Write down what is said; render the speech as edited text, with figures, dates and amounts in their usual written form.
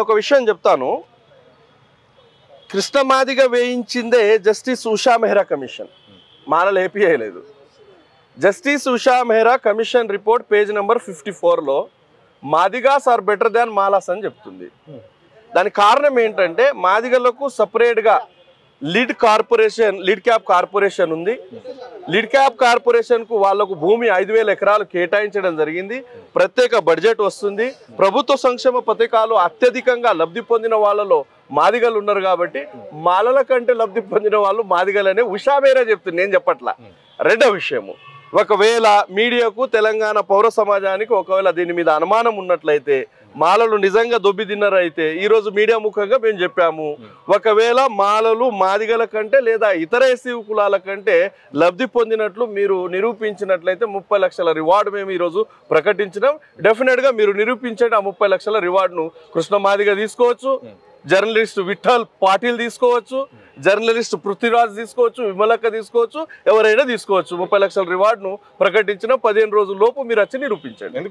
ఒక విషయం చెప్తాను. కృష్ణ మాదిగ వేయించిందే జస్టిస్ ఉషా మెహ్రా కమిషన్, మాలలు ఏపీయలేదు. Justice Usha Mehra commission report page number 54లో Madigas are better than Malas అని చెప్తుంది. దానికి కారణం ఏంటంటే మాదిగలకు సపరేట్గా లీడ్ క్యాప్ కార్పొరేషన్ ఉంది. లీడ్ క్యాప్ కార్పొరేషన్కు వాళ్లకు భూమి 5,000 ఎకరాలు కేటాయించడం జరిగింది. ప్రత్యేక బడ్జెట్ వస్తుంది. ప్రభుత్వ సంక్షేమ పథకాలు అత్యధికంగా లబ్ధి పొందిన వాళ్ళలో మాదిగలు ఉన్నారు కాబట్టి మాలల కంటే లబ్ధి పొందిన వాళ్ళు మాదిగలనే ఉషా మెహ్రా చెప్తుంది, నేను చెప్పట్లా. రెండో విషయము, ఒకవేళ మీడియాకు తెలంగాణ పౌర సమాజానికి ఒకవేళ దీని మీద అనుమానం ఉన్నట్లయితే మాలలు నిజంగా దొబ్బి తిన్నారైతే ఈరోజు మీడియా ముఖంగా మేము చెప్పాము, ఒకవేళ మాలలు మాదిగల కంటే లేదా ఇతర ఎస్సీ కులాల కంటే లబ్ధి పొందినట్లు మీరు నిరూపించినట్లయితే 30 లక్షల రివార్డు మేము ఈరోజు ప్రకటించినాం. డెఫినెట్గా మీరు నిరూపించండి. ఆ 30 లక్షల రివార్డును కృష్ణ మాదిగ తీసుకోవచ్చు, జర్నలిస్ట్ విఠల్ పాటిల్ తీసుకోవచ్చు, జర్నలిస్ట్ పృథ్వీరాజ్ తీసుకోవచ్చు, విమలక్క తీసుకోవచ్చు, ఎవరైనా తీసుకోవచ్చు. 30 లక్షల రివార్డును ప్రకటించిన 15 రోజుల లోపు మీరు వచ్చి నిరూపించండి.